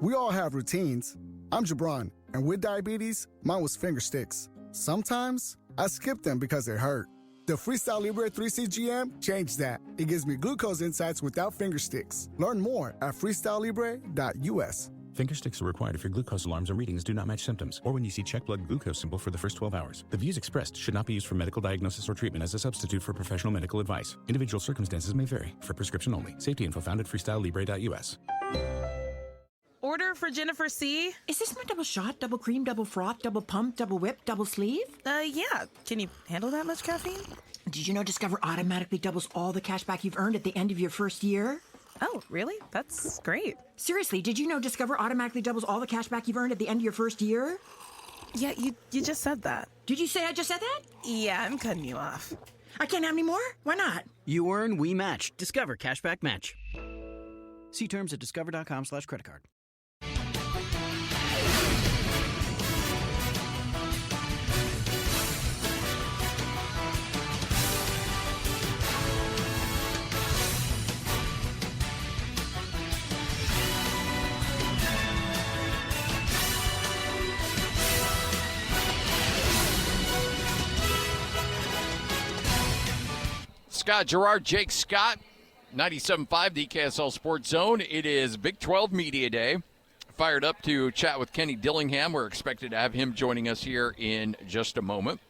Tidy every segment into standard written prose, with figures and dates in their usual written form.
We all have routines. I'm Jabron, and with diabetes, mine was finger sticks. Sometimes I skip them because they hurt. The Freestyle Libre 3CGM changed that. It gives me glucose insights without finger sticks. Learn more at freestylelibre.us. Finger sticks are required if your glucose alarms or readings do not match symptoms, or when you see check blood glucose symbol for the first 12 hours. The views expressed should not be used for medical diagnosis or treatment as a substitute for professional medical advice. Individual circumstances may vary. For prescription only. Safety info found at freestylelibre.us. Order for Jennifer C. Is this my double shot, double cream, double froth, double pump, double whip, double sleeve? Yeah. Can you handle that much caffeine? Did you know Discover automatically doubles all the cash back you've earned at the end of your first year? Oh, really? That's great. Seriously, did you know Discover automatically doubles all the cash back you've earned at the end of your first year? Yeah, you just said that. Did you say I just said that? Yeah, I'm cutting you off. I can't have any more? Why not? You earn, we match. Discover Cashback Match. See terms at discover.com/creditcard. Scott Garrard, Jake Scott, 97.5, the KSL Sports Zone. It is Big 12 Media Day. Fired up to chat with Kenny Dillingham. We're expected to have him joining us here in just a moment.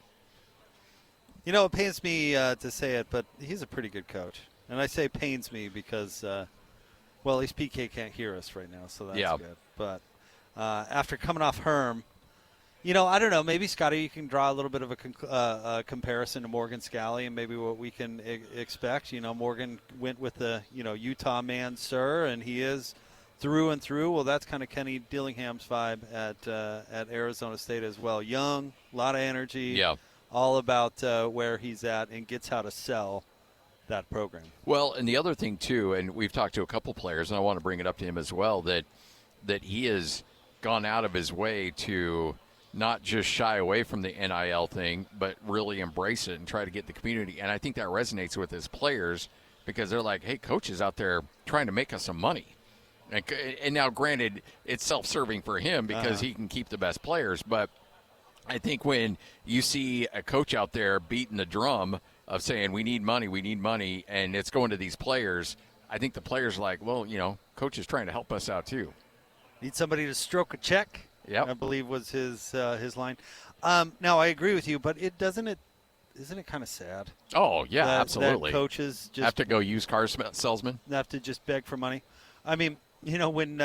You know, it pains me to say it, but he's a pretty good coach. And I say pains me because, well, at least PK can't hear us right now, so that's good. But after coming off Herm, you know, I don't know. Maybe, Scotty, you can draw a little bit of a comparison to Morgan Scalley and maybe what we can expect. You know, Morgan went with the, Utah man, sir, and he is through and through. Well, that's kind of Kenny Dillingham's vibe at Arizona State as well. Young, a lot of energy. Yeah. All about where he's at and gets how to sell that program. Well, and the other thing, too, and we've talked to a couple players, and I want to bring it up to him as well, that he has gone out of his way to – not just shy away from the NIL thing, but really embrace it and try to get the community. And I think that resonates with his players because they're like, hey, coach is out there trying to make us some money. And now, granted, it's self-serving for him because he can keep the best players. But I think when you see a coach out there beating the drum of saying we need money, and it's going to these players, I think the players are like, well, coach is trying to help us out too. Need somebody to stroke a check. Yep. I believe was his line. Now, I agree with you, but isn't it kind of sad? Oh, yeah, absolutely. That coaches just have to go used car salesmen. Have to just beg for money. I mean, when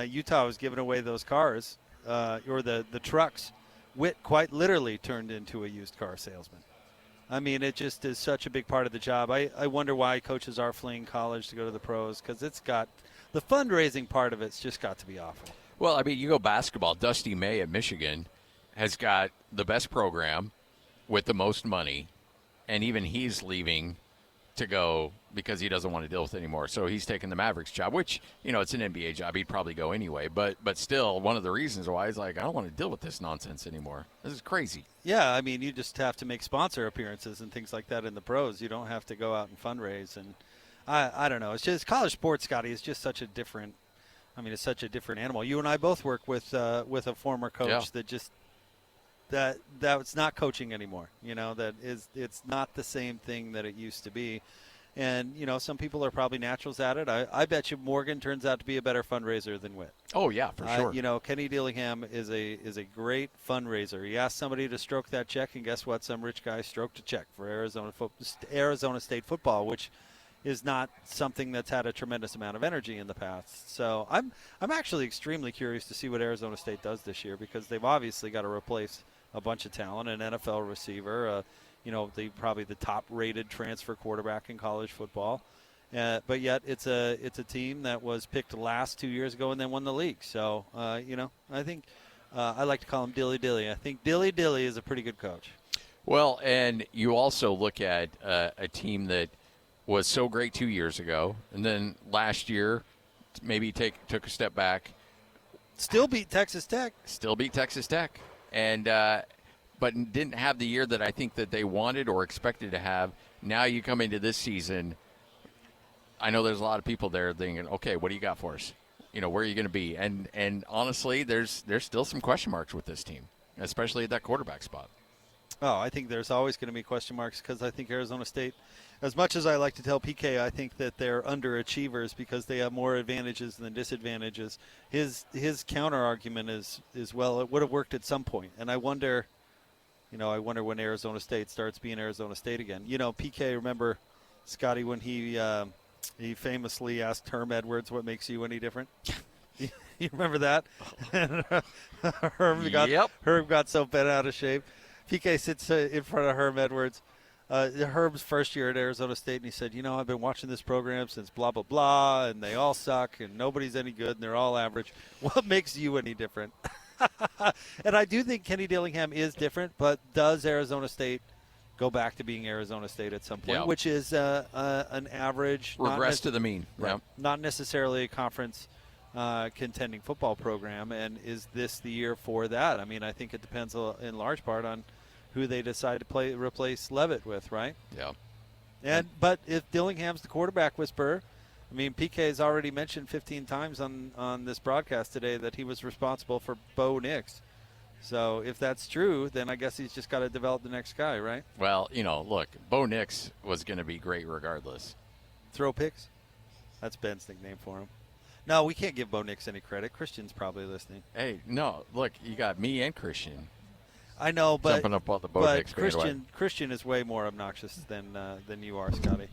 Utah was giving away those cars or the trucks, Witt quite literally turned into a used car salesman. I mean, it just is such a big part of the job. I wonder why coaches are fleeing college to go to the pros because it's got the fundraising part of it's just got to be awful. Well, I mean, you go basketball. Dusty May at Michigan has got the best program with the most money, and even he's leaving to go because he doesn't want to deal with it anymore. So he's taking the Mavericks job, which, it's an NBA job. He'd probably go anyway. But still, one of the reasons why he's like, I don't want to deal with this nonsense anymore. This is crazy. Yeah, I mean, you just have to make sponsor appearances and things like that in the pros. You don't have to go out and fundraise. And I don't know. It's just college sports, Scotty, is just such a different – it's such a different animal. You and I both work with a former coach that just that's not coaching anymore. It's not the same thing that it used to be. And some people are probably naturals at it. I bet you Morgan turns out to be a better fundraiser than Witt. Oh yeah, for sure. Kenny Dillingham is a great fundraiser. He asked somebody to stroke that check, and guess what? Some rich guy stroked a check for Arizona State football, which is not something that's had a tremendous amount of energy in the past. So I'm actually extremely curious to see what Arizona State does this year because they've obviously got to replace a bunch of talent, an NFL receiver, probably the top-rated transfer quarterback in college football. But yet it's a team that was picked last 2 years ago and then won the league. So, I think I like to call him Dilly Dilly. I think Dilly Dilly is a pretty good coach. Well, and you also look at a team that was so great 2 years ago, and then last year maybe took a step back. Still beat Texas Tech. And but didn't have the year that I think that they wanted or expected to have. Now you come into this season, I know there's a lot of people there thinking, okay, what do you got for us? where are you going to be? And honestly, there's still some question marks with this team, especially at that quarterback spot. Oh, I think there's always going to be question marks because I think Arizona State, as much as I like to tell PK, I think that they're underachievers because they have more advantages than disadvantages. His counter argument is well, it would have worked at some point, and I wonder when Arizona State starts being Arizona State again. PK, remember Scotty when he famously asked Herm Edwards, "What makes you any different?" You remember that? Herm got so bent out of shape. PK sits in front of Herm Edwards. Herm's first year at Arizona State, and he said, I've been watching this program since blah, blah, blah, and they all suck, and nobody's any good, and they're all average. What makes you any different? And I do think Kenny Dillingham is different, but does Arizona State go back to being Arizona State at some point, which is an average. Regress to the mean. Right, Yeah. Not necessarily a conference contending football program, and is this the year for that? I mean, I think it depends in large part on who they decide to replace Leavitt with, right? Yeah. But if Dillingham's the quarterback whisperer, I mean, PK has already mentioned 15 times on this broadcast today that he was responsible for Bo Nix. So if that's true, then I guess he's just got to develop the next guy, right? Well, look, Bo Nix was going to be great regardless. Throw picks? That's Ben's nickname for him. No, we can't give Bo Nix any credit. Christian's probably listening. Hey, no, look, you got me and Christian. I know, but jumping up on the Bo Nix Christian is way more obnoxious than you are, Scotty.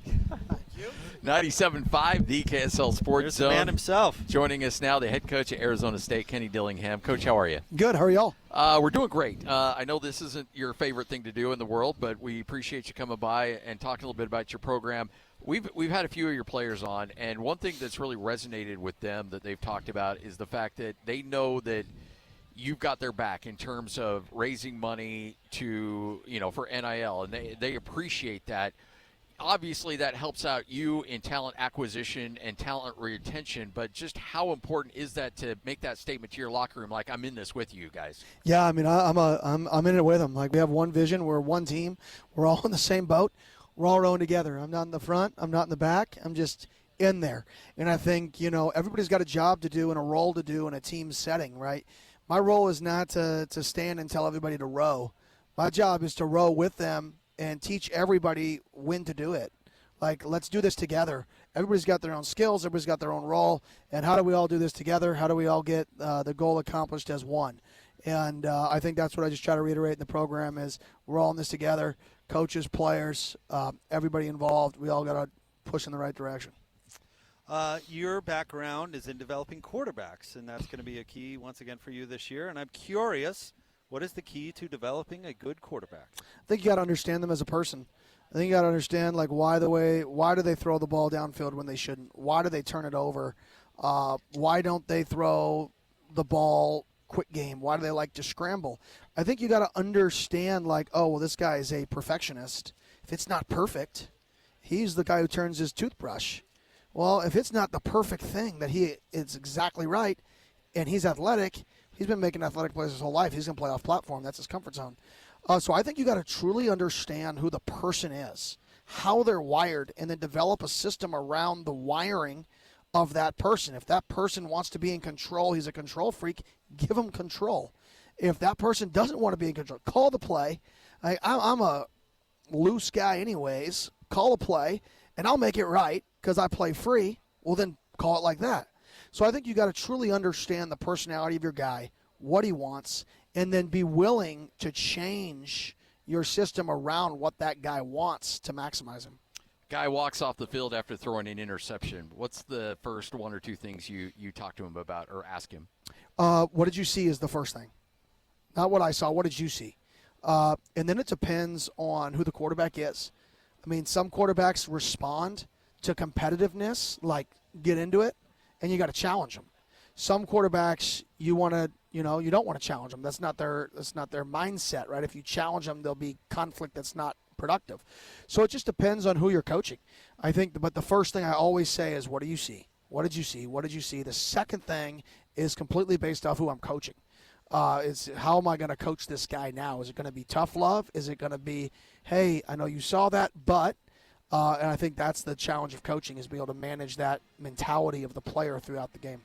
97.5, the KSL Sports There's Zone. The man himself. Joining us now, the head coach at Arizona State, Kenny Dillingham. Coach, how are you? Good. How are y'all? We're doing great. I know this isn't your favorite thing to do in the world, but we appreciate you coming by and talking a little bit about your program. We've had a few of your players on, and one thing that's really resonated with them that they've talked about is the fact that they know that you've got their back in terms of raising money to, for NIL, and they appreciate that. Obviously, that helps out you in talent acquisition and talent retention, but just how important is that to make that statement to your locker room, like, I'm in this with you guys? Yeah, I mean, I'm in it with them. Like, we have one vision. We're one team. We're all in the same boat. We're all rowing together. I'm not in the front. I'm not in the back. I'm just in there. And I think, everybody's got a job to do and a role to do in a team setting, right? My role is not to stand and tell everybody to row. My job is to row with them and teach everybody when to do it. Like, let's do this together. Everybody's got their own skills. Everybody's got their own role. And how do we all do this together? How do we all get the goal accomplished as one? And I think that's what I just try to reiterate in the program is we're all in this together. Coaches, players, everybody involved. We all got to push in the right direction. Your background is in developing quarterbacks, and that's going to be a key once again for you this year. And I'm curious, what is the key to developing a good quarterback? I think you got to understand them as a person. I think you got to understand why do they throw the ball downfield when they shouldn't? Why do they turn it over? Why don't they throw the ball quick game? Why do they like to scramble? I think you got to understand this guy is a perfectionist. If it's not perfect, he's the guy who turns his toothbrush. Well, if it's not the perfect thing that it's exactly right, and he's athletic, he's been making athletic plays his whole life. He's going to play off platform. That's his comfort zone. So I think you got to truly understand who the person is, how they're wired, and then develop a system around the wiring of that person. If that person wants to be in control, he's a control freak, give him control. If that person doesn't want to be in control, call the play. I'm a loose guy anyways. Call a play, and I'll make it right because I play free. Well, then call it like that. So I think you got to truly understand the personality of your guy, what he wants, and then be willing to change your system around what that guy wants to maximize him. Guy walks off the field after throwing an interception. What's the first one or two things you talk to him about or ask him? What did you see is the first thing. Not what I saw. What did you see? And then it depends on who the quarterback is. I mean, some quarterbacks respond to competitiveness, like get into it, and you got to challenge them. Some quarterbacks you don't want to challenge them. That's not their mindset, right? If you challenge them, there'll be conflict that's not productive. So it just depends on who you're coaching. I think, but the first thing I always say is, what do you see? What did you see? What did you see? The second thing is completely based off who I'm coaching. It's how am I going to coach this guy now? Is it going to be tough love? Is it going to be, hey, I know you saw that, but, and I think that's the challenge of coaching is be able to manage that mentality of the player throughout the game.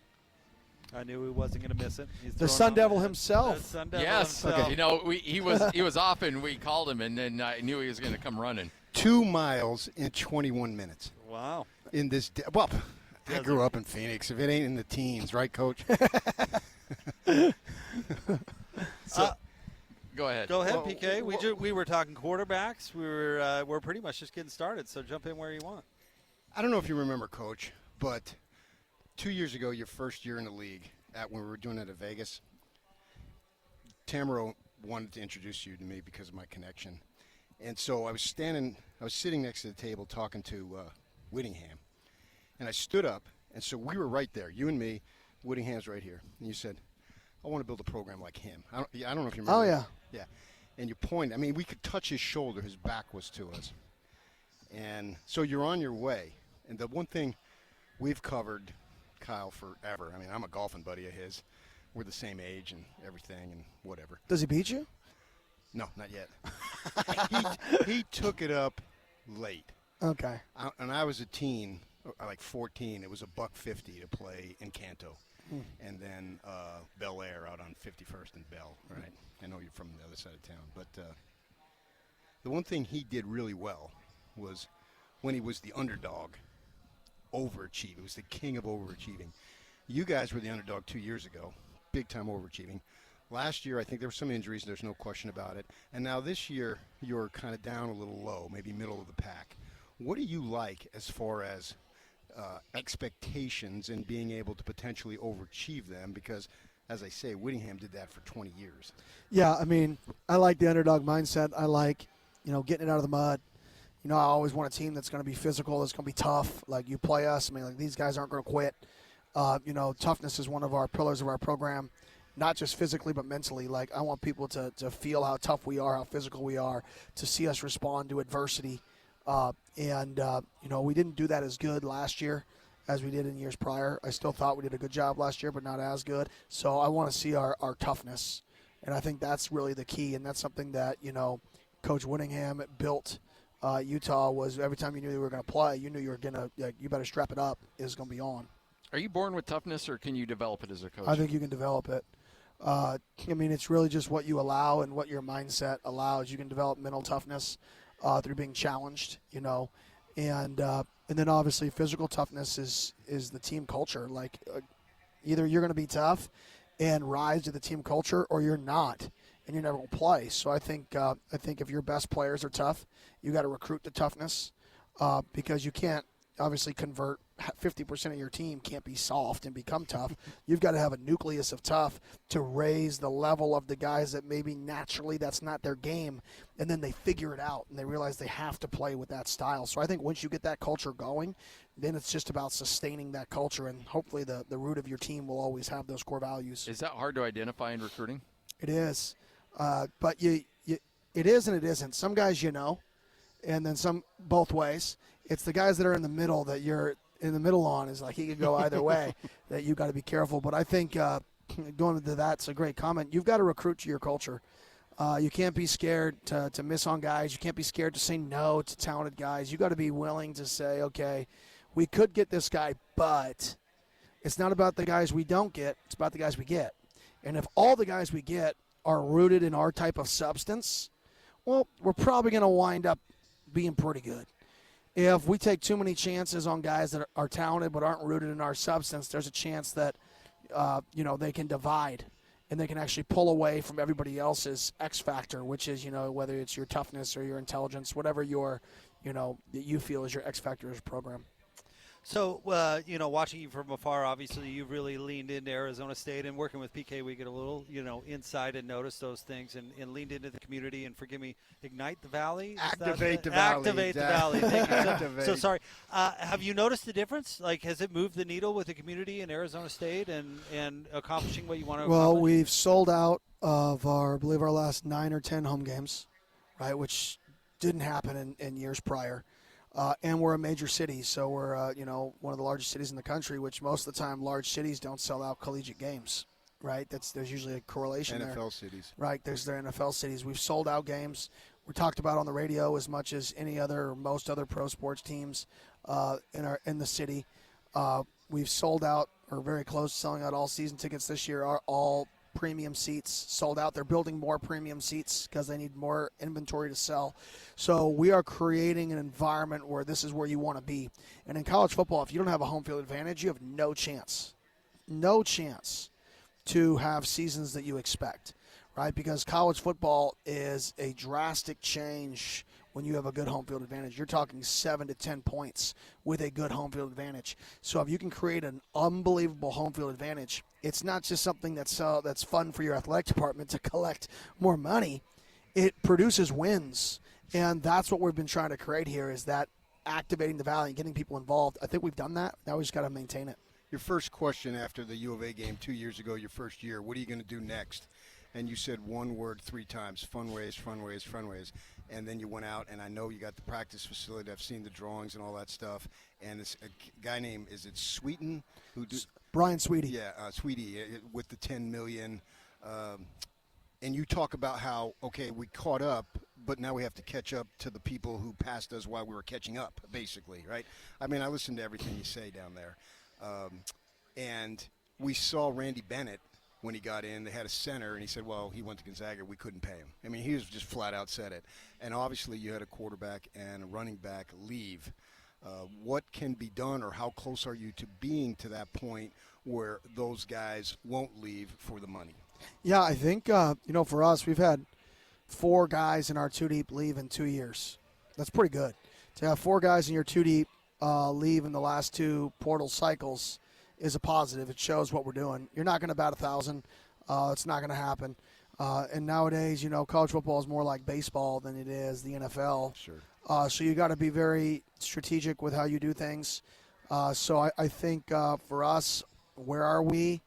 I knew he wasn't going to miss it. He's The throwing Sun on Devil it. himself. The Sun Devil Yes. himself. You know, he was off, and we called him, and then I knew he was going to come running. 2 miles in 21 minutes. Wow. In this well, I grew up in Phoenix. If it ain't in the teens, right, Coach? Go ahead. Go ahead, PK. We were talking quarterbacks. We're pretty much just getting started, so jump in where you want. I don't know if you remember, Coach, but 2 years ago, your first year in the league, when we were doing it at Vegas, Tamaro wanted to introduce you to me because of my connection. And so I was sitting next to the table talking to Whittingham. And I stood up, and so we were right there, you and me. Whittingham's right here. And you said, I want to build a program like him. I don't know if you remember. Oh, yeah. Yeah. And you pointed. I mean, we could touch his shoulder. His back was to us. And so you're on your way. And the one thing we've covered, Kyle, forever. I mean, I'm a golfing buddy of his. We're the same age and everything and whatever. Does he beat you? No, not yet. he took it up late. Okay. And I was a teen, like 14. It was $150 to play in Canto. And then Bel Air out on 51st and Bell, right? I know you're from the other side of town. But the one thing he did really well was when he was the underdog, overachieve. It was the king of overachieving. You guys were the underdog 2 years ago, big-time overachieving. Last year, I think there were some injuries, there's no question about it. And now this year, you're kind of down a little low, maybe middle of the pack. What do you like as far as expectations and being able to potentially overachieve them? Because, as I say, Whittingham did that for 20 years. Yeah, I mean, I like the underdog mindset. I like, getting it out of the mud. I always want a team that's going to be physical, that's going to be tough. Like, you play us. I mean, like, these guys aren't going to quit. Toughness is one of our pillars of our program, not just physically but mentally. Like, I want people to feel how tough we are, how physical we are, to see us respond to adversity. We didn't do that as good last year as we did in years prior. I still thought we did a good job last year, but not as good. So I want to see our toughness, and I think that's really the key, and that's something that, Coach Whittingham built Utah. Was every time you knew you were going to play, you knew you were going to, you better strap it up, is going to be on. Are you born with toughness, or can you develop it as a coach? I think you can develop it. It's really just what you allow and what your mindset allows. You can develop mental toughness through being challenged, and then obviously physical toughness is the team culture. Like, either you're going to be tough and rise to the team culture, or you're not, and you're never going to play. So I think if your best players are tough, you got to recruit the toughness because you can't obviously convert 50% of your team can't be soft and become tough. You've got to have a nucleus of tough to raise the level of the guys that maybe naturally that's not their game, and then they figure it out and they realize they have to play with that style. So I think once you get that culture going, then it's just about sustaining that culture, and hopefully the root of your team will always have those core values. Is that hard to identify in recruiting? It is. But it is and it isn't. Some guys and then some both ways. It's the guys that are in the middle that you're in the middle on is like he could go either way that you got to be careful. But I think going to that's a great comment. You've got to recruit to your culture. You can't be scared to miss on guys. You can't be scared to say no to talented guys. You got to be willing to say, okay, we could get this guy, but it's not about the guys we don't get. It's about the guys we get. And if all the guys we get are rooted in our type of substance, well, we're probably going to wind up being pretty good. If we take too many chances on guys that are talented but aren't rooted in our substance, there's a chance that, they can divide and they can actually pull away from everybody else's X factor, which is, whether it's your toughness or your intelligence, whatever that you feel is your X factor as a program. So, watching you from afar, obviously you've really leaned into Arizona State, and working with PK, we get a little, inside and notice those things and leaned into the community, and forgive me, ignite the valley? Activate the valley. Activate the valley. Thank you. So sorry. Have you noticed the difference? Like, has it moved the needle with the community in Arizona State and accomplishing what you want to accomplish? Well, we've sold out of I believe our last 9 or 10 home games, right, which didn't happen in years prior. And we're a major city, so we're one of the largest cities in the country, which most of the time large cities don't sell out collegiate games, right? There's usually a correlation there. NFL cities. Right, there's their NFL cities. We've sold out games. We're talked about on the radio as much as any other or most other pro sports teams in the city. We've sold out, or very close to selling out all season tickets this year. Are all premium seats sold out. They're building more premium seats because they need more inventory to sell. So we are creating an environment where this is where you want to be. And in college football, if you don't have a home field advantage, you have no chance to have seasons that you expect, right? Because college football is a drastic change when you have a good home field advantage. You're talking 7 to 10 points with a good home field advantage. So if you can create an unbelievable home field advantage, it's not just something that's fun for your athletic department to collect more money. It produces wins, and that's what we've been trying to create here, is that activating the Valley and getting people involved. I think we've done that. Now we just got to maintain it. Your first question after the U of A game 2 years ago, your first year, what are you going to do next? And you said one word 3 times, fundraise, fundraise, fundraise. And then you went out, and I know you got the practice facility. I've seen the drawings and all that stuff. And it's a guy named, is it Sweeten? Brian Sweetie. Yeah, Sweetie, with the $10 million. And you talk about how, okay, we caught up, but now we have to catch up to the people who passed us while we were catching up, basically, right? I mean, I listened to everything you say down there. And we saw Randy Bennett when he got in. They had a center, and he said, well, he went to Gonzaga. We couldn't pay him. I mean, he was just flat out said it. And obviously you had a quarterback and a running back leave. What can be done, or how close are you to being to that point where those guys won't leave for the money? Yeah, I think, for us, we've had 4 guys in our 2-deep leave in 2 years. That's pretty good. To have 4 guys in your 2-deep leave in the last 2 portal cycles is a positive. It shows what we're doing. You're not going to bat 1,000. It's not going to happen. And nowadays, college football is more like baseball than it is the NFL. Sure. So you got to be very strategic with how you do things. So I think for us, where are we?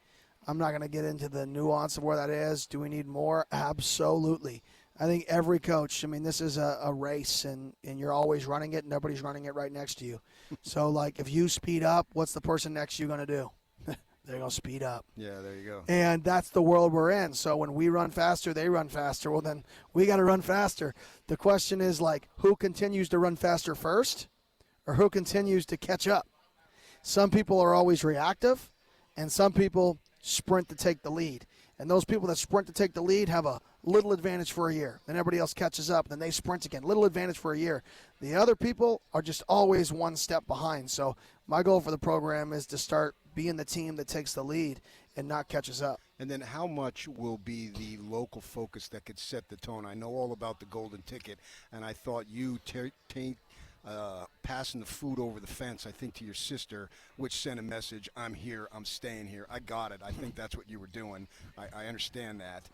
I'm not going to get into the nuance of where that is. Do we need more? Absolutely. I think every coach, this is a race, and you're always running it, and nobody's running it right next to you. So, if you speed up, what's the person next to you going to do? They're going to speed up. Yeah, there you go. And that's the world we're in. So when we run faster, they run faster. Well, then we got to run faster. The question is, who continues to run faster first, or who continues to catch up? Some people are always reactive, and some people sprint to take the lead. And those people that sprint to take the lead have a little advantage for a year. Then everybody else catches up. Then they sprint again. Little advantage for a year. The other people are just always one step behind. So my goal for the program is to start being the team that takes the lead and not catches up. And then how much will be the local focus that could set the tone? I know all about the golden ticket, and I thought you passing the food over the fence, I think, to your sister, which sent a message, I'm here, I'm staying here. I got it. I think that's what you were doing. I understand that.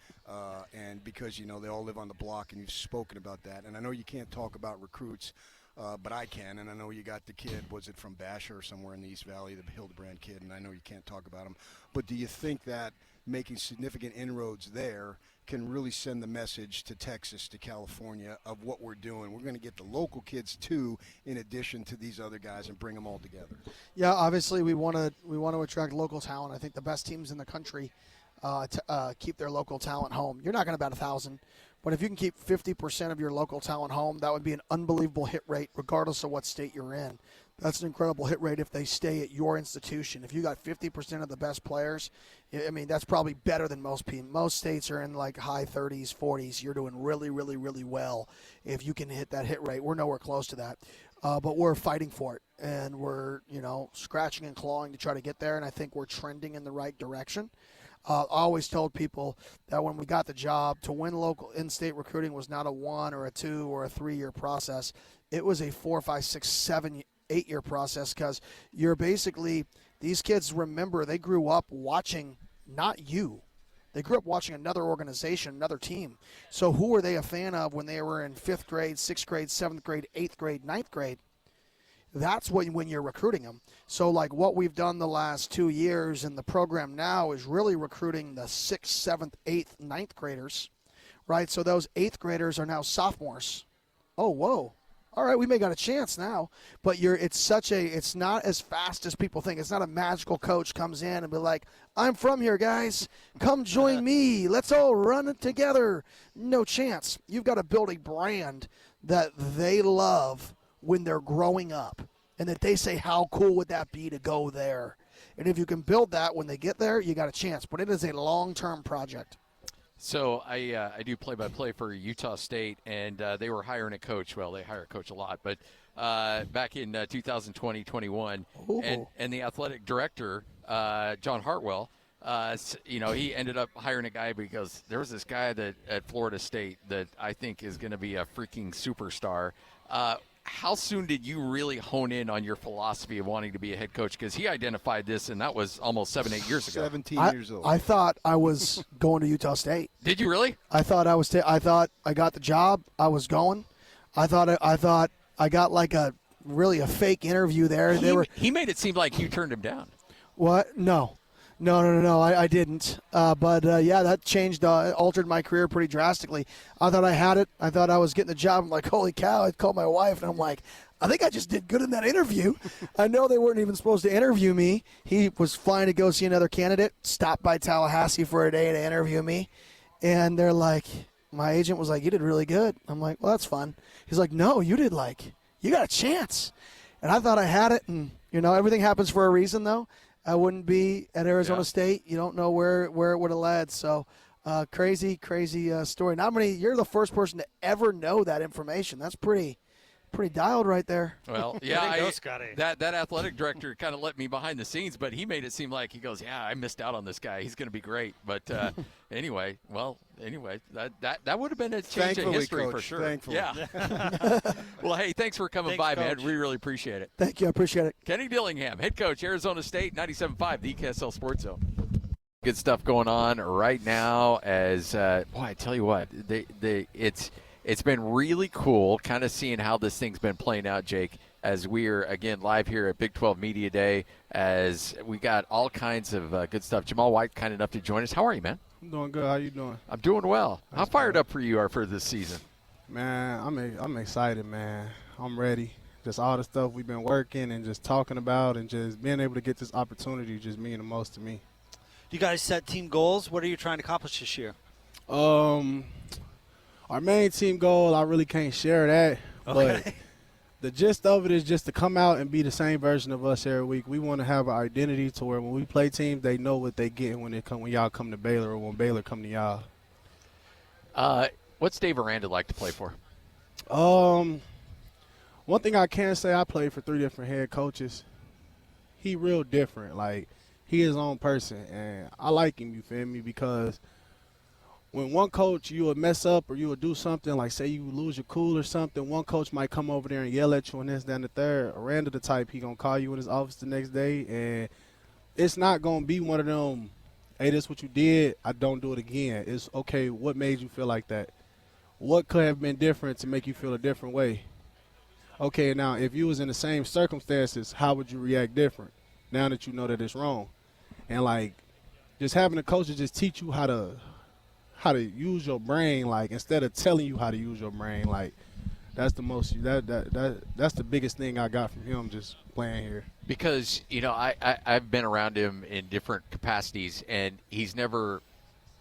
And because, they all live on the block, and you've spoken about that. And I know you can't talk about recruits, but I can. And I know you got the kid, was it from Basher or somewhere in the East Valley, the Hildebrand kid, and I know you can't talk about him. But do you think that making significant inroads there can really send the message to Texas, to California, of what we're doing? We're going to get the local kids too, in addition to these other guys, and bring them all together. Yeah, obviously we want to attract local talent. I think the best teams in the country keep their local talent home. You're not going to bat 1,000, but if you can keep 50% of your local talent home, that would be an unbelievable hit rate, regardless of what state you're in. That's an incredible hit rate if they stay at your institution. If you got 50% of the best players, that's probably better than most people. Most states are in high 30s, 40s. You're doing really, really, really well if you can hit that hit rate. We're nowhere close to that, but we're fighting for it, and we're scratching and clawing to try to get there, and I think we're trending in the right direction. I always told people that when we got the job, to win local in-state recruiting was not a 1 or a 2 or a 3-year process. It was a 4, 5, 6, 7, 8-year process, because you're basically, these kids, remember, they grew up watching not you. They grew up watching another organization, another team. So who were they a fan of when they were in 5th grade, 6th grade, 7th grade, 8th grade, 9th grade? That's when you're recruiting them. So what we've done the last 2 years in the program now is really recruiting the 6th, 7th, 8th, 9th graders, right? So those 8th graders are now sophomores. Oh, whoa. All right, we may got a chance now, but it's not as fast as people think. It's not a magical coach comes in and be like, I'm from here, guys. Come join me. Let's all run it together. No chance. You've got to build a brand that they love when they're growing up, and that they say, how cool would that be to go there? And if you can build that when they get there, you got a chance. But it is a long-term project. So I do play-by-play for Utah State, and they were hiring a coach. Well, they hire a coach a lot, but back in 2020-21, and the athletic director, John Hartwell, he ended up hiring a guy because there was this guy that at Florida State that I think is going to be a freaking superstar. How soon did you really hone in on your philosophy of wanting to be a head coach? Because he identified this, and that was almost 7-8 years ago. 17 years old. I thought I was going to Utah State. Did you really? I thought I was. I thought I got the job. I was going. I thought I got like a fake interview there. He made it seem like you turned him down. What? No. I didn't. That changed, altered my career pretty drastically. I thought I had it. I thought I was getting the job. I'm like, holy cow! I called my wife, and I'm like, I think I just did good in that interview. I know they weren't even supposed to interview me. He was flying to go see another candidate. Stopped by Tallahassee for a day to interview me, and they're like, my agent was like, you did really good. I'm like, well, that's fun. He's like, no, you did you got a chance. And I thought I had it, and everything happens for a reason, though. I wouldn't be at Arizona State. You don't know where it would have led. So, crazy story. You're the first person to ever know that information. That's pretty dialed right there. Well, yeah, that athletic director kind of let me behind the scenes, but he made it seem like he goes, yeah, I missed out on this guy. He's going to be great. But anyway, that would have been a change in history, Coach, for sure. Thankfully. Yeah. Well, hey, thanks for coming by, Coach. Man. We really appreciate it. Thank you. I appreciate it. Kenny Dillingham, head coach, Arizona State, 97.5, the KSL Sports Zone. Good stuff going on right now as, I tell you what, it's been really cool kind of seeing how this thing's been playing out, Jake, as we're, again, live here at Big 12 Media Day, as we got all kinds of good stuff. Jamaal Whyce, kind enough to join us. How are you, man? I'm doing good. How you doing? I'm doing well. How fired up you are for this season? Man, I'm excited, man. I'm ready. Just all the stuff we've been working and just talking about and just being able to get this opportunity just mean the most to me. Do you guys set team goals? What are you trying to accomplish this year? Our main team goal, I really can't share that. Okay. But the gist of it is just to come out and be the same version of us every week. We want to have an identity to where when we play teams, they know what they get when y'all come to Baylor or when Baylor come to y'all. What's Dave Aranda like to play for? One thing I can say, I played for 3 different head coaches. He real different. Like, he his own person, and I like him, you feel me, because when one coach, you would mess up or you would do something, like say you lose your cool or something, one coach might come over there and yell at you and this, that, and the third. Aranda the type, he going to call you in his office the next day, and it's not going to be one of them, hey, this what you did, I don't do it again. It's, okay, what made you feel like that? What could have been different to make you feel a different way? Okay, now, if you was in the same circumstances, how would you react different now that you know that it's wrong? And, like, just having a coach to just teach you how to use your brain, like, instead of telling you how to use your brain, like, that's the most that's the biggest thing I got from him just playing here. Because, I've been around him in different capacities, and he's never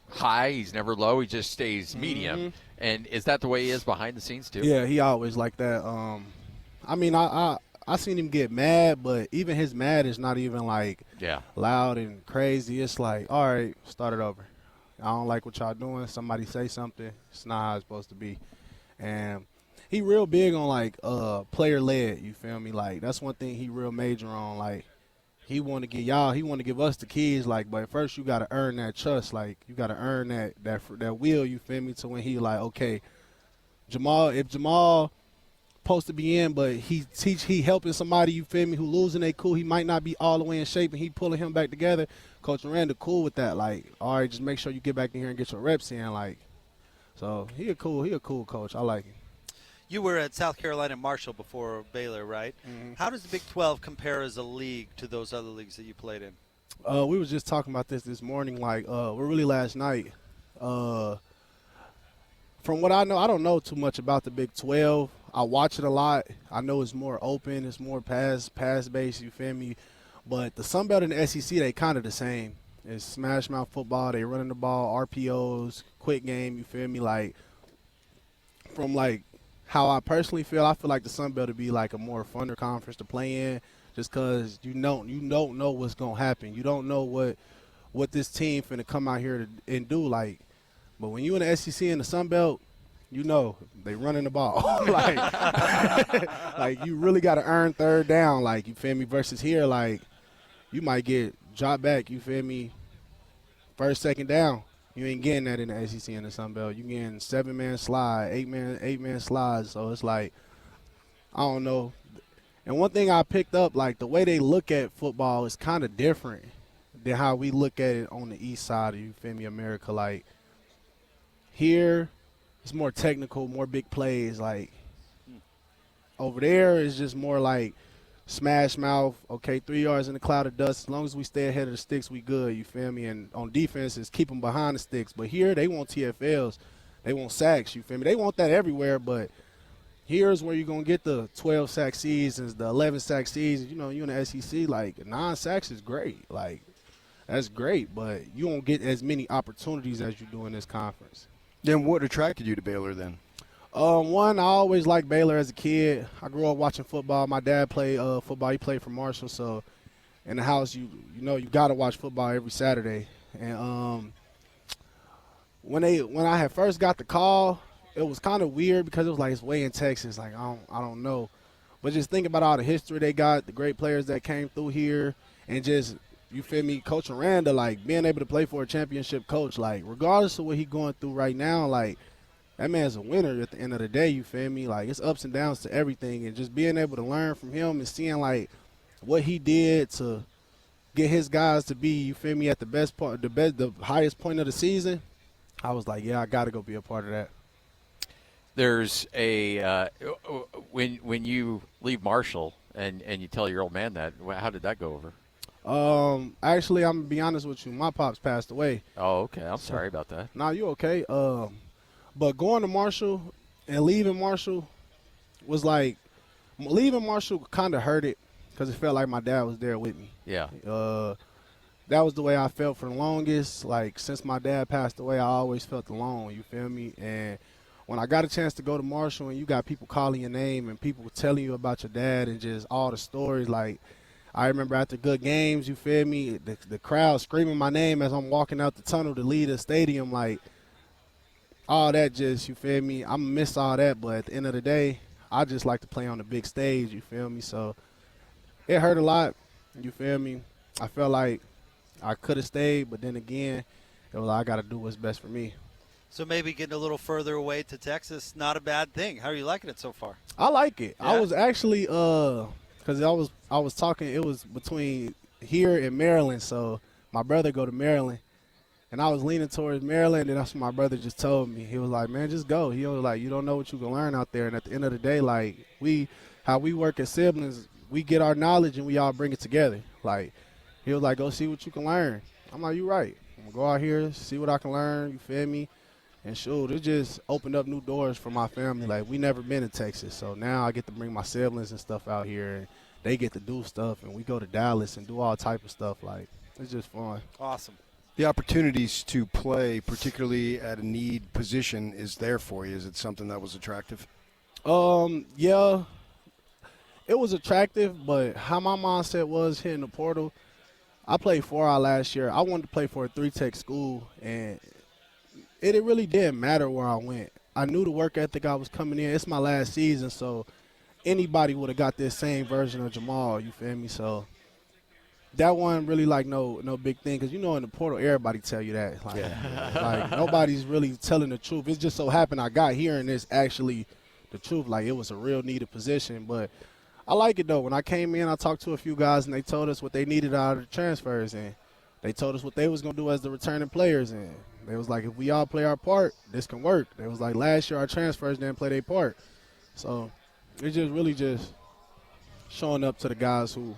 high, he's never low, he just stays medium. Mm-hmm. And is that the way he is behind the scenes too? Yeah, he always like that. I mean, I seen him get mad, but even his mad is not even like loud and crazy. It's like, all right, start it over. I don't like what y'all doing. Somebody say something. It's not how it's supposed to be. And he real big on, like, player-led, you feel me? Like, that's one thing he real major on. Like, he want to give us the keys, like, but first you got to earn that trust. Like, you got to earn that will, you feel me, to when he like, okay, if Jamaal supposed to be in, but he helping somebody, you feel me, who losing they cool, he might not be all the way in shape, and he pulling him back together. Coach Aranda cool with that. Like, all right, just make sure you get back in here and get your reps in. Like, so he a cool coach. I like him. You were at South Carolina Marshall before Baylor, right? Mm-hmm. How does the Big 12 compare as a league to those other leagues that you played in? We was just talking about this morning. Like, we're really last night. From what I know, I don't know too much about the Big 12. I watch it a lot. I know it's more open. It's more pass-based, you feel me? But the Sun Belt and the SEC, they kind of the same. It's smash mouth football. They running the ball, RPOs, quick game, you feel me? Like, from, like, how I personally feel, I feel like the Sun Belt would be like a more funner conference to play in just because you don't know what's gonna happen. You don't know what this team finna come out here and do. Like, but when you in the SEC and the Sun Belt, you know they running the ball. like you really got to earn third down. Like, you feel me? Versus here, like, you might get dropped back. You feel me? First, second down. You ain't getting that in the SEC and the Sun Belt. You getting 7-man slide, 8-man slides. So it's like, I don't know. And one thing I picked up, like, the way they look at football is kind of different than how we look at it on the east side of, you feel me, America. Like, here, it's more technical, more big plays. Like, over there, it's just more like smash mouth, okay, 3 yards in the cloud of dust. As long as we stay ahead of the sticks, we good, you feel me? And on defense, it's keep them behind the sticks. But here, they want TFLs. They want sacks, you feel me? They want that everywhere, but here's where you're going to get the 12-sack seasons, the 11-sack seasons. You know, you in the SEC, like, 9 sacks is great. Like, that's great, but you won't get as many opportunities as you do in this conference. Then what attracted you to Baylor then? One, I always liked Baylor as a kid. I grew up watching football. My dad played football. He played for Marshall, so in the house, you know, you got to watch football every Saturday. And when I had first got the call, it was kind of weird because it was like, it's way in Texas. Like, I don't know. But just think about all the history they got, the great players that came through here, and just, you feel me, Coach Aranda, like, being able to play for a championship coach, like, regardless of what he's going through right now, like, that man's a winner at the end of the day, you feel me? Like, it's ups and downs to everything, and just being able to learn from him and seeing, like, what he did to get his guys to be, you feel me, at the best part, the highest point of the season, I was like, yeah, I got to go be a part of that. There's a when you leave Marshall and you tell your old man that, how did that go over? Actually, I'm gonna be honest with you. My pops passed away. Oh, okay. I'm sorry about that. Nah, you okay? But going to Marshall and leaving Marshall was like, leaving Marshall kind of hurt it because it felt like my dad was there with me. Yeah. That was the way I felt for the longest. Like, since my dad passed away, I always felt alone. You feel me? And when I got a chance to go to Marshall and you got people calling your name and people telling you about your dad and just all the stories, like, I remember after good games, you feel me, the crowd screaming my name as I'm walking out the tunnel to leave the stadium, like, all that just, you feel me, I'm going to miss all that, but at the end of the day, I just like to play on the big stage, you feel me, so it hurt a lot, you feel me. I felt like I could have stayed, but then again, it was like, I got to do what's best for me. So maybe getting a little further away to Texas, not a bad thing. How are you liking it so far? I like it. Yeah? I was actually because I was talking, it was between here and Maryland, so my brother go to Maryland, and I was leaning towards Maryland, and that's what my brother just told me. He was like, man, just go. He was like, you don't know what you can learn out there, and at the end of the day, like, how we work as siblings, we get our knowledge and we all bring it together. Like, he was like, go see what you can learn. I'm like, you right. I'm going to go out here, see what I can learn, you feel me? And shoot, it just opened up new doors for my family. Like, we never been in Texas, so now I get to bring my siblings and stuff out here, and they get to do stuff, and we go to Dallas and do all type of stuff. Like, it's just fun. Awesome. The opportunities to play, particularly at a need position, is there for you. Is it something that was attractive? Yeah, it was attractive, but how my mindset was hitting the portal, I played 4-hour last year. I wanted to play for a 3-tech school, and it really didn't matter where I went. I knew the work ethic I was coming in. It's my last season, so anybody would have got this same version of Jamaal, you feel me? So that wasn't really like no big thing, because, you know, in the portal, everybody tell you that. Like, like, nobody's really telling the truth. It just so happened I got here, and it's actually the truth. Like, it was a real needed position. But I like it, though. When I came in, I talked to a few guys, and they told us what they needed out of the transfers, and they told us what they was going to do as the returning players, and they was like, if we all play our part, this can work. They was like, last year our transfers didn't play their part. So it's just really just showing up to the guys who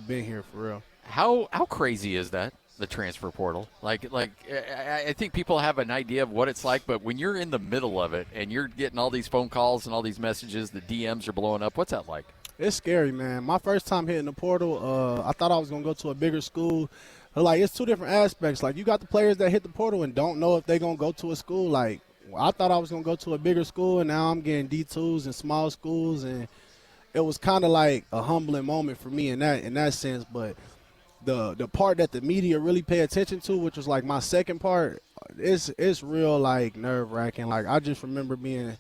been here for real. How crazy is that, the transfer portal? Like I think people have an idea of what it's like, but when you're in the middle of it and you're getting all these phone calls and all these messages, the DMs are blowing up, what's that like? It's scary, man. My first time hitting the portal, I thought I was going to go to a bigger school. Like, it's two different aspects. Like, you got the players that hit the portal and don't know if they're going to go to a school. Like, I thought I was going to go to a bigger school, and now I'm getting D2s and small schools, and it was kind of like a humbling moment for me in that sense. But the part that the media really pay attention to, which was like my second part, it's real like nerve-wracking. Like I just remember being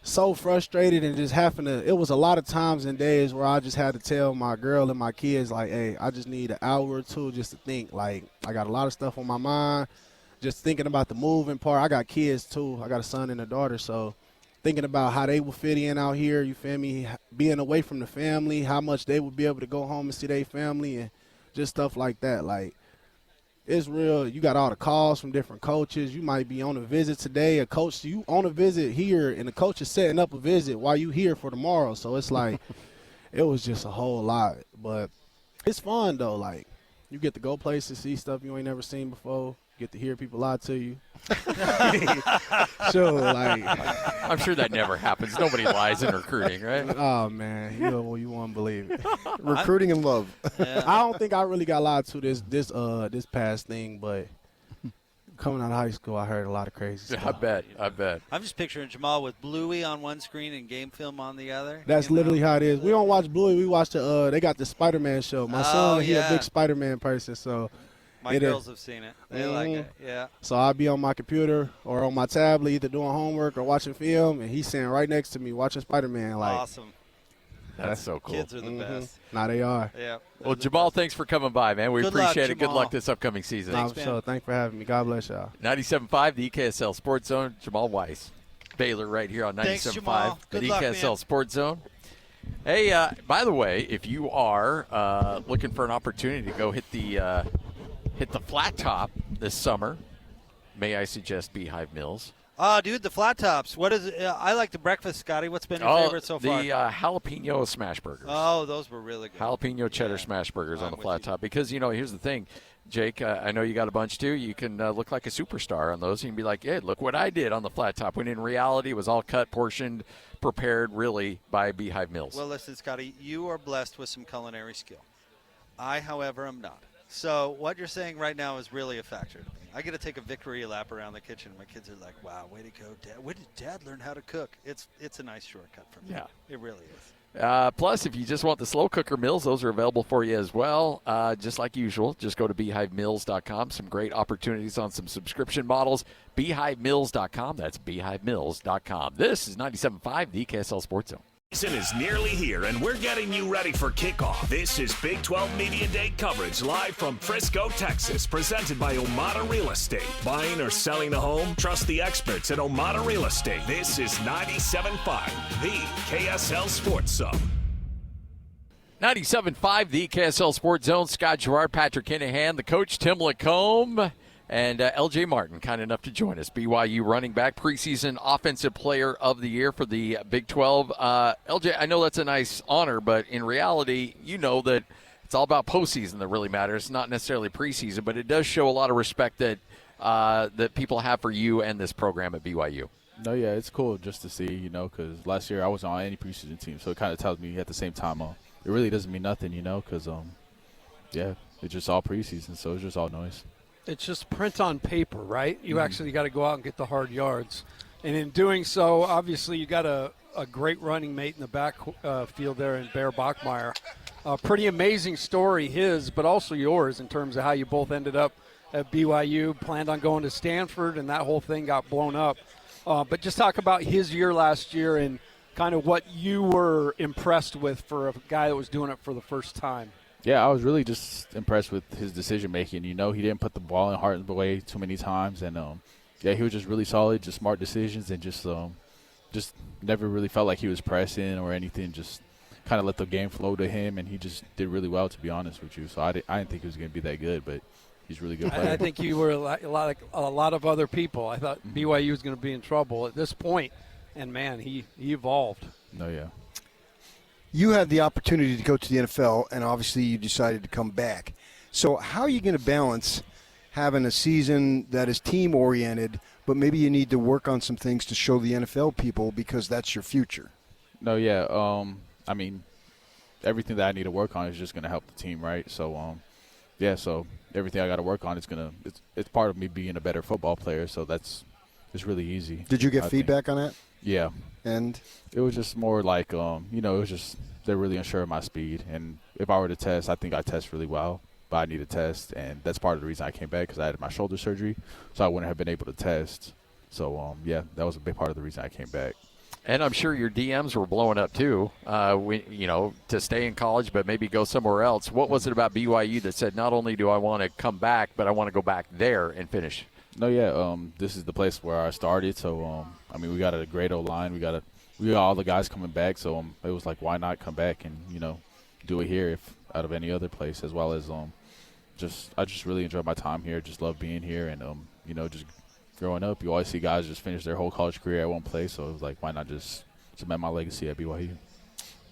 so frustrated and just having to, it was a lot of times and days where I just had to tell my girl and my kids, like, hey, I just need an hour or two just to think. Like, I got a lot of stuff on my mind, just thinking about the moving part. I got kids, too. I got a son and a daughter, so thinking about how they will fit in out here, you feel me, being away from the family, how much they would be able to go home and see their family and just stuff like that. Like, it's real. You got all the calls from different coaches. You might be on a visit today. A coach, you on a visit here, and the coach is setting up a visit while you here for tomorrow. So it's like it was just a whole lot. But it's fun, though. Like, you get to go places, see stuff you ain't never seen before. You get to hear people lie to you. So, like, I'm sure that never happens. Nobody lies in recruiting, right? Oh, man. You won't believe it. Recruiting and love. Yeah. I don't think I really got lied to this past thing, but coming out of high school, I heard a lot of crazy stuff. I bet. I'm just picturing Jamaal with Bluey on one screen and game film on the other. That's literally how it is. We don't watch Bluey. We watch they got the Spider-Man show. My son, he a big Spider-Man person, so. My girls have seen it. They like it, yeah. So I'll be on my computer or on my tablet either doing homework or watching film, and he's sitting right next to me watching Spider-Man. Like, awesome. That's so cool. Kids are the best. Nah, they are. Yeah. Well, Jamaal, thanks for coming by, man. We appreciate it. Good luck Jamaal. this upcoming season. Thanks for having me. God bless y'all. 97.5, the EKSL Sports Zone. Jamaal Whyce, Baylor, right here on 97.5, the EKSL Sports Zone. Hey, by the way, if you are looking for an opportunity to go hit the flat top this summer, may I suggest Beehive Mills? Oh, dude, the flat tops. What is it? I like the breakfast, Scotty. What's been your favorite so far? The jalapeno smash burgers. Oh, those were really good. Jalapeno cheddar smash burgers on the flat top. Because, here's the thing, Jake, I know you got a bunch too. You can look like a superstar on those. You can be like, hey, look what I did on the flat top. When in reality, it was all cut, portioned, prepared really by Beehive Mills. Well, listen, Scotty, you are blessed with some culinary skill. I, however, am not. So what you're saying right now is really a factor to me. I get to take a victory lap around the kitchen. My kids are like, wow, way to go, Dad. Where did Dad learn how to cook? It's a nice shortcut for me. Yeah. It really is. Plus, if you just want the slow cooker meals, those are available for you as well. Just like usual, just go to beehivemills.com. Some great opportunities on some subscription models. Beehivemills.com. That's beehivemills.com. This is 97.5, the EKSL Sports Zone. Season is nearly here, and we're getting you ready for kickoff. This is Big 12 Media Day coverage live from Frisco, Texas, presented by Omada Real Estate. Buying or selling a home? Trust the experts at Omada Real Estate. This is 97.5, the KSL Sports Zone. 97.5, the KSL Sports Zone. Scott Garrard, Patrick Kinahan, the coach, Tim LaComb, and L.J. Martin, kind enough to join us. BYU running back, preseason offensive player of the year for the Big 12. L.J., I know that's a nice honor, but in reality, you know that it's all about postseason that really matters, not necessarily preseason, but it does show a lot of respect that that people have for you and this program at BYU. No, yeah, it's cool just to see, because last year I wasn't on any preseason team, so it kind of tells me at the same time, it really doesn't mean nothing, because, it's just all preseason, so it's just all noise. It's just print on paper, right? You actually got to go out and get the hard yards. And in doing so, obviously you got a great running mate in the backfield there in Bear Bachmeyer. Pretty amazing story, his, but also yours in terms of how you both ended up at BYU, planned on going to Stanford, and that whole thing got blown up. But just talk about his year last year and kind of what you were impressed with for a guy that was doing it for the first time. Yeah, I was really just impressed with his decision-making. He didn't put the ball in Harton's way too many times. And, he was just really solid, just smart decisions, and just never really felt like he was pressing or anything, just kind of let the game flow to him, and he just did really well, to be honest with you. So I didn't think he was going to be that good, but he's a really good player. I think you were a lot of other people. I thought BYU was going to be in trouble at this point, and, man, he evolved. No, yeah. You had the opportunity to go to the NFL, and obviously you decided to come back. So how are you going to balance having a season that is team-oriented, but maybe you need to work on some things to show the NFL people because that's your future? No, yeah. Everything that I need to work on is just going to help the team, right? So, so everything I got to work on is it's part of me being a better football player, so it's really easy. Did you get feedback on that? Yeah. And it was just more like, it was just they're really unsure of my speed. And if I were to test, I think I test really well, but I need a test. And that's part of the reason I came back because I had my shoulder surgery, so I wouldn't have been able to test. So, that was a big part of the reason I came back. And I'm sure your DMs were blowing up too, to stay in college but maybe go somewhere else. What was it about BYU that said not only do I want to come back, but I want to go back there and finish? No, this is the place where I started. So, we got a great O-line. We got all the guys coming back. So it was like, why not come back and, do it here if out of any other place, as well as I just really enjoyed my time here. Just love being here. And, just growing up, you always see guys just finish their whole college career at one place. So it was like, why not just cement my legacy at BYU?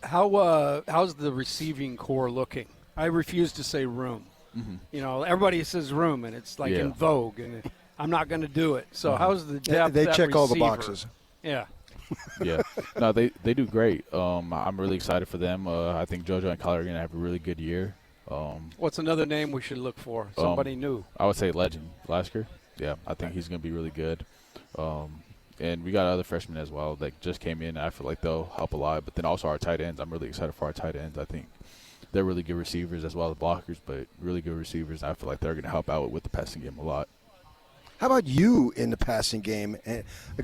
How's the receiving core looking? I refuse to say room. Mm-hmm. Everybody says room, and it's like in vogue, and I'm not going to do it. So how's the depth? They at check all the receiver? boxes. Yeah. Yeah. No, they do great. I'm really excited for them. I think JoJo and Kyler are going to have a really good year. What's another name we should look for? Somebody new. I would say Legend Lasker. Yeah, I think he's going to be really good. And we got other freshmen as well that just came in. I feel like they'll help a lot. But then also our tight ends. I'm really excited for our tight ends. I think they're really good receivers as well as blockers, but really good receivers. I feel like they're going to help out with the passing game a lot. How about you in the passing game?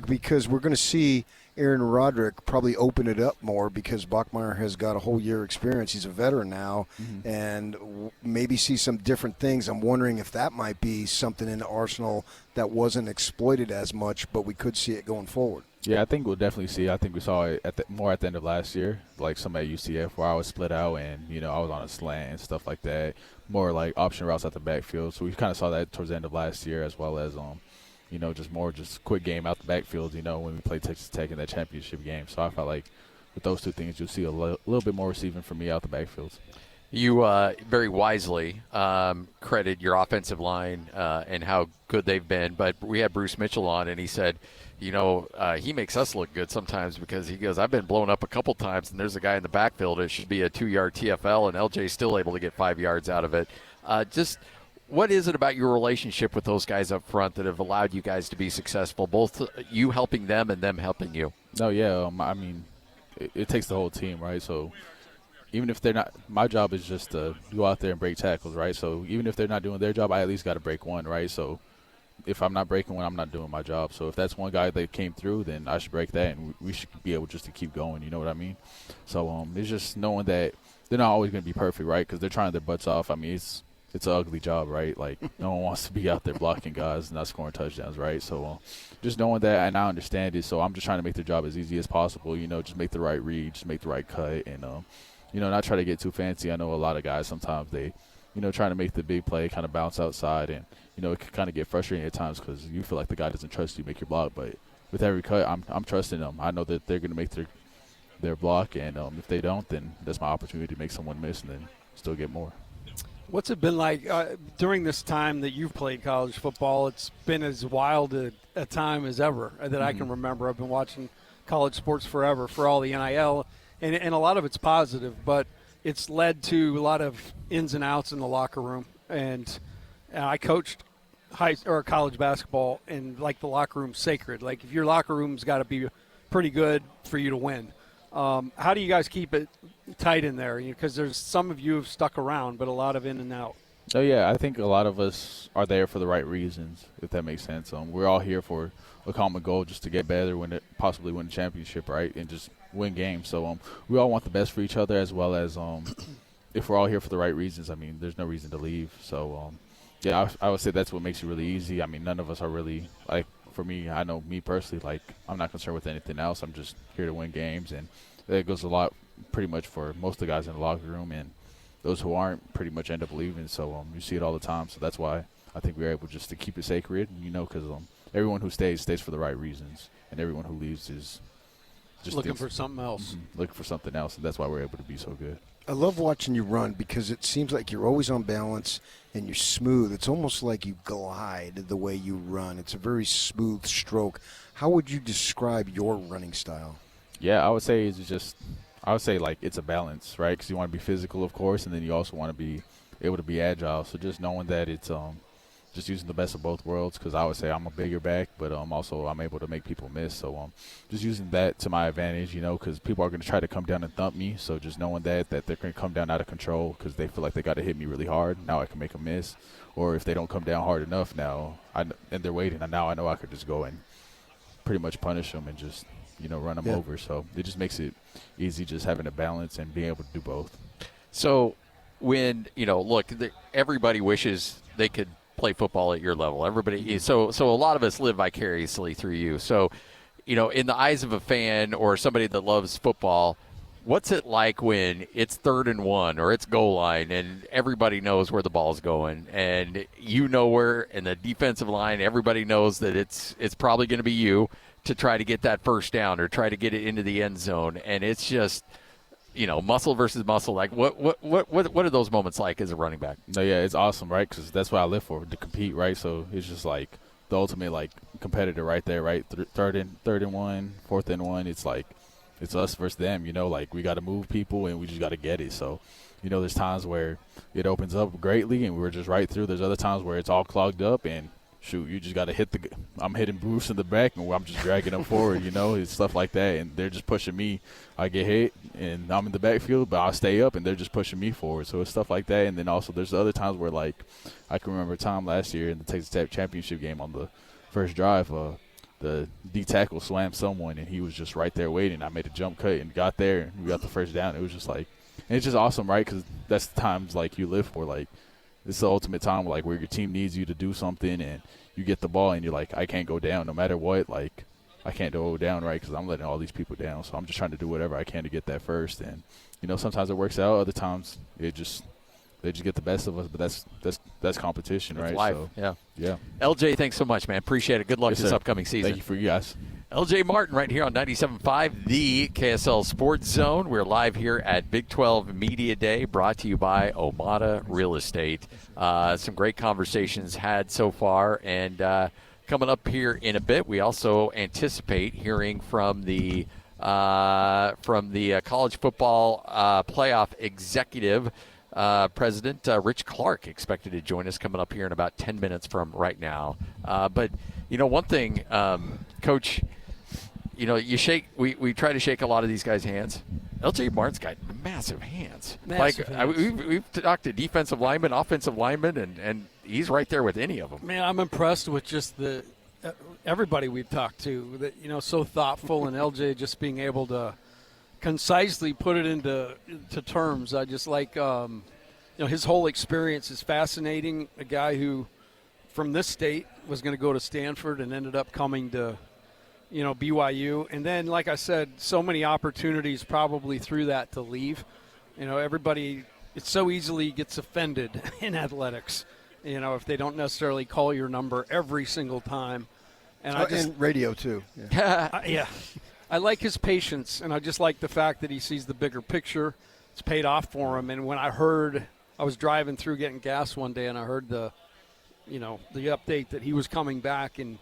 Because we're going to see Aaron Roderick probably open it up more because Bachmeier has got a whole year experience. He's a veteran now, and maybe see some different things. I'm wondering if that might be something in the arsenal that wasn't exploited as much, but we could see it going forward. Yeah, I think we'll definitely see. I think we saw it more at the end of last year, like some at UCF where I was split out and, I was on a slant and stuff like that, more like option routes at the backfield. So we kind of saw that towards the end of last year, as well as, just quick game out the backfield, when we played Texas Tech in that championship game. So I felt like with those two things, you'll see a little bit more receiving from me out the backfields. You very wisely credit your offensive line and how good they've been. But we had Bruce Mitchell on, and he said, he makes us look good sometimes because he goes, I've been blown up a couple times, and there's a guy in the backfield. It should be a 2-yard TFL, and LJ's still able to get 5 yards out of it. Just what is it about your relationship with those guys up front that have allowed you guys to be successful, both you helping them and them helping you? No, yeah. It takes the whole team, right? So even if they're not – my job is just to go out there and break tackles, right? So even if they're not doing their job, I at least got to break one, right? So if I'm not breaking one, I'm not doing my job. So if that's one guy that came through, then I should break that, and we should be able just to keep going, you know what I mean? So it's just knowing that they're not always going to be perfect, right, because they're trying their butts off. It's an ugly job, right? Like, no one wants to be out there blocking guys and not scoring touchdowns, right? So just knowing that, and I understand it, so I'm just trying to make their job as easy as possible, just make the right read, just make the right cut, and, not try to get too fancy. I know a lot of guys sometimes they, trying to make the big play, kind of bounce outside, and, it can kind of get frustrating at times because you feel like the guy doesn't trust you to make your block. But with every cut, I'm trusting them. I know that they're going to make their block, and if they don't, then that's my opportunity to make someone miss and then still get more. What's it been like during this time that you've played college football? It's been as wild a time as ever that I can remember. I've been watching college sports forever for all the NIL, and a lot of it's positive, but it's led to a lot of ins and outs in the locker room. And I coached college basketball, and like the locker room's sacred. Like if your locker room's got to be pretty good for you to win. How do you guys keep it tight in there? Because there's some of you have stuck around, but a lot of in and out. Oh, yeah, I think a lot of us are there for the right reasons, if that makes sense. We're all here for a common goal, just to get better, possibly win a championship, right, and just win games. So we all want the best for each other, as well as if we're all here for the right reasons, there's no reason to leave. So, I would say that's what makes it really easy. None of us are really, like, for me, I know me personally, like, I'm not concerned with anything else. I'm just here to win games, and that goes a lot pretty much for most of the guys in the locker room, and those who aren't pretty much end up leaving. So you see it all the time. So that's why I think we're able just to keep it sacred, because everyone who stays for the right reasons, and everyone who leaves is just looking for something else. Looking for something else, and that's why we're able to be so good. I love watching you run because it seems like you're always on balance and you're smooth. It's almost like you glide the way you run. It's a very smooth stroke. How would you describe your running style? Yeah, I would say like it's a balance, right? Because you want to be physical, of course, and then you also want to be able to be agile. So just knowing that it's just using the best of both worlds, because I would say I'm a bigger back, but also I'm able to make people miss. So just using that to my advantage, because people are going to try to come down and thump me. So just knowing that they're going to come down out of control because they feel like they got to hit me really hard. Now I can make them miss. Or if they don't come down hard enough now, and they're waiting, and now I know I could just go and pretty much punish them and just, run them over. So it just makes it easy just having a balance and being able to do both. So when, look, everybody wishes they could play football at your level. Everybody, so a lot of us live vicariously through you. So, in the eyes of a fan or somebody that loves football, what's it like when it's 3rd and 1 or it's goal line and everybody knows where the ball's going and where, and the defensive line, everybody knows that it's probably going to be you to try to get that first down or try to get it into the end zone, and it's just muscle versus muscle. Like what are those moments like as a running back? No, yeah, it's awesome, right? Because that's what I live for, to compete, right? So it's just like the ultimate competitor right there, right? Third and 1, 4th and 1. It's like it's us versus them, Like we got to move people and we just got to get it. So there's times where it opens up greatly and we're just right through. There's other times where it's all clogged up and shoot, you just got to I'm hitting Bruce in the back and I'm just dragging them forward, It's stuff like that. And they're just pushing me. I get hit and I'm in the backfield, but I'll stay up and they're just pushing me forward. So it's stuff like that. And then also there's other times where, I can remember a time last year in the Texas Tech championship game on the first drive, the D tackle slammed someone and he was just right there waiting. I made a jump cut and got there and we got the first down. It was just and it's just awesome, right? Because that's the times you live for. This is the ultimate time where your team needs you to do something and you get the ball and you're I can't go down no matter what. I can't go down, right, because I'm letting all these people down. So I'm just trying to do whatever I can to get that first. And, sometimes it works out. Other times they just get the best of us. But that's competition, It's right? life. So, yeah. LJ, thanks so much, man. Appreciate it. Good luck this upcoming season. Thank you for you guys. LJ Martin right here on 97.5, the KSL Sports Zone. We're live here at Big 12 Media Day, brought to you by Omada Real Estate. Some great conversations had so far, and coming up here in a bit, we also anticipate hearing from the college football playoff executive president, Rich Clark, expected to join us coming up here in about 10 minutes from right now. But one thing, Coach, you shake. We try to shake a lot of these guys' hands. LJ Martin's got massive hands. Hands. We've talked to defensive linemen, offensive linemen, and he's right there with any of them. Man, I'm impressed with just everybody we've talked to. That so thoughtful, and LJ just being able to concisely put it into terms. I just his whole experience is fascinating. A guy who, from this state, was going to go to Stanford and ended up coming to BYU. And then, like I said, so many opportunities probably through that to leave. Everybody, it so easily gets offended in athletics, if they don't necessarily call your number every single time. And and radio, too. Yeah. I like his patience, and I just like the fact that he sees the bigger picture. It's paid off for him. And when I was driving through getting gas one day, and I heard the update that he was coming back, and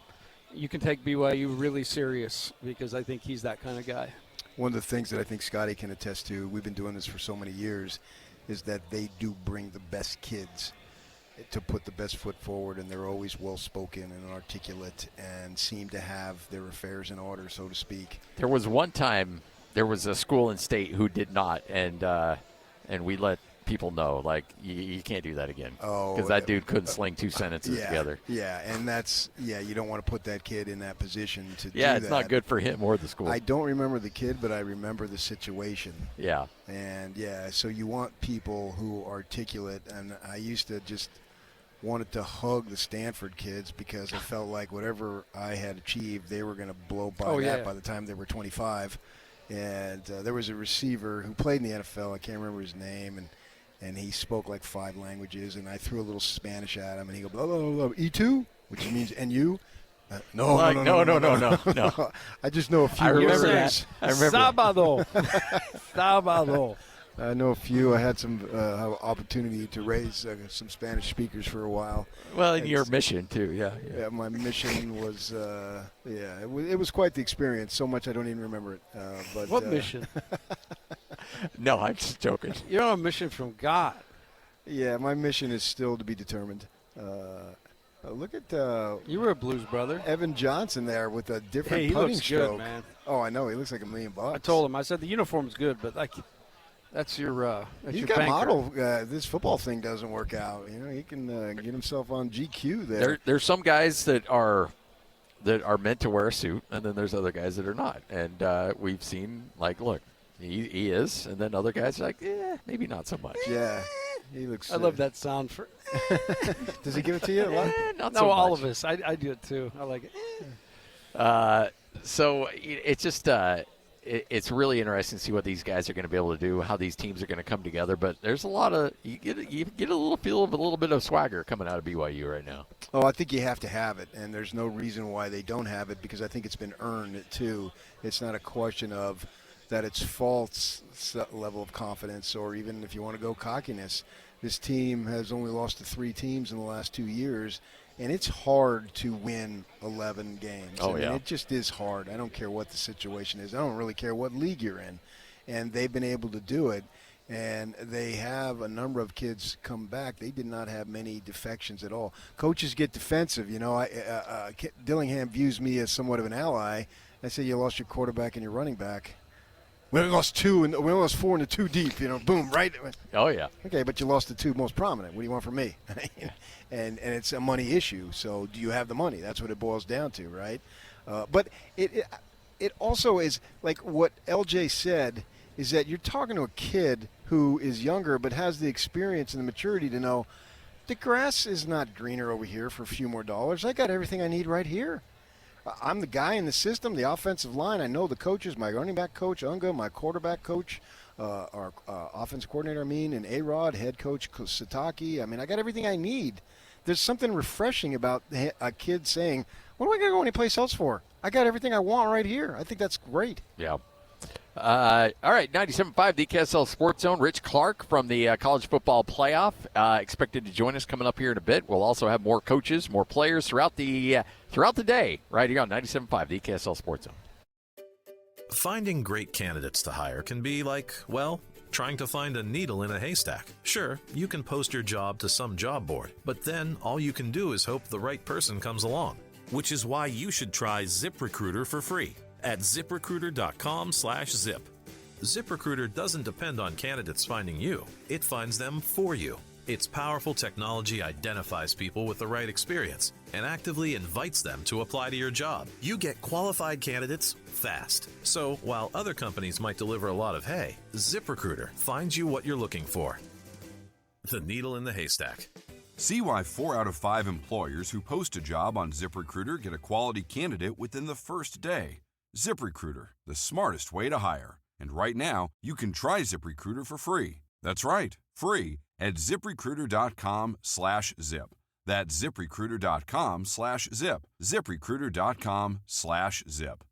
you can take BYU really serious because I think he's that kind of guy. One of the things that I think Scotty can attest to, we've been doing this for so many years, is that they do bring the best kids to put the best foot forward, and they're always well-spoken and articulate and seem to have their affairs in order, so to speak. There was one time there was a school in state who did not, and we let people know, you can't do that again. Because that dude couldn't sling two sentences together. Yeah, and you don't want to put that kid in that position to do that. Yeah, it's not good for him or the school. I don't remember the kid, but I remember the situation. Yeah. And, so you want people who are articulate, and I used to just wanted to hug the Stanford kids because I felt like whatever I had achieved, they were going to blow by by the time they were 25. And there was a receiver who played in the NFL. I can't remember his name, and he spoke 5 languages, and I threw a little Spanish at him, and he goes, blah, blah, blah, blah, E2, which means NU. No. I just know a few. I remember that. Sábado. Sábado. I know a few. I had some opportunity to raise some Spanish speakers for a while. Well, in your mission, too, yeah. Yeah, my mission was, it was quite the experience. So much I don't even remember it. But what mission? No, I'm just joking. You're on a mission from God. Yeah, my mission is still to be determined. Look at you were a Blues brother. Evan Johnson there with a different Hey, he putting looks stroke. good, man. Oh, I know. He looks like $1 million. I told him. I said the uniform's good, but that's your He's your got banker. model. This football thing doesn't work out. He can get himself on GQ there. There's some guys that are meant to wear a suit, and then there's other guys that are not. And we've seen, look, he is, and then other guys are like, maybe not so much. Yeah, he looks. I love that sound for. Does he give it to you a lot? Not no, so all much. of us. I do it too. I like it. So it's just it's really interesting to see what these guys are going to be able to do, how these teams are going to come together. But there's a lot of you get a little feel of a little bit of swagger coming out of BYU right now. Oh, I think you have to have it, and there's no reason why they don't have it because I think it's been earned too. It's not a question of that it's false level of confidence or even if you want to go cockiness. This team has only lost to 3 teams in the last 2 years, and it's hard to win 11 games. Oh, yeah. It just is hard. I don't care what the situation is. I don't really care what league you're in. And they've been able to do it, and they have a number of kids come back. They did not have many defections at all. Coaches get defensive. Dillingham views me as somewhat of an ally. I say you lost your quarterback and your running back. We only lost 2, and we only lost 4 in the 2 deep. Boom, right? Oh yeah. Okay, but you lost the 2 most prominent. What do you want from me? and it's a money issue. So do you have the money? That's what it boils down to, right? But it also is like what LJ said is that you're talking to a kid who is younger but has the experience and the maturity to know the grass is not greener over here for a few more dollars. I got everything I need right here. I'm the guy in the system, the offensive line. I know the coaches, my running back coach, Unga, my quarterback coach, our offensive coordinator, and A-Rod, head coach Sataki. I got everything I need. There's something refreshing about a kid saying, what am I going to go anyplace else for? I got everything I want right here. I think that's great. Yeah. All right, 97.5, the KSL Sports Zone. Rich Clark from the College Football Playoff expected to join us coming up here in a bit. We'll also have more coaches, more players throughout the day right here on 97.5, the KSL Sports Zone. Finding great candidates to hire can be like, well, trying to find a needle in a haystack. Sure, you can post your job to some job board, but then all you can do is hope the right person comes along. Which is why you should try ZipRecruiter for free at ZipRecruiter.com/zip. ZipRecruiter doesn't depend on candidates finding you. It finds them for you. Its powerful technology identifies people with the right experience and actively invites them to apply to your job. You get qualified candidates fast. So while other companies might deliver a lot of hay, ZipRecruiter finds you what you're looking for. The needle in the haystack. See why 4 out of 5 employers who post a job on ZipRecruiter get a quality candidate within the first day. ZipRecruiter, the smartest way to hire. And right now, you can try ZipRecruiter for free. That's right, free at ZipRecruiter.com/zip. That's ZipRecruiter.com/zip. ZipRecruiter.com/zip.